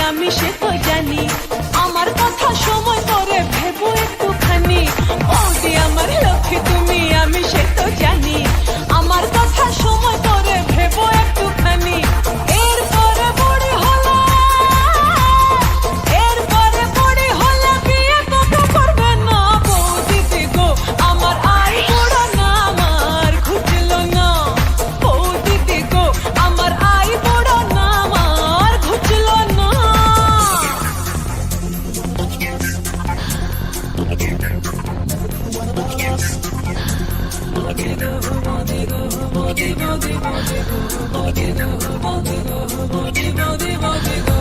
আমি সে তো জানি, আমার কথা সময় করে ভেবো একটুখানি। বৌদি আমার লক্ষ্মী তুমি, আমি সে তো জানি, আমার কথা সময় করে ভেবো একটুখানি। এরপরে বড়ি হলে, এরপরে বড়ি হলে বিয়ে তো করবে না। বৌদি গো আমার আই বুড়ো না, আমার ঘুচলো না। বৌদি গো আমার আই বুড়ো না, আমার ঘুচলো না। Body go, body go, body go, body go.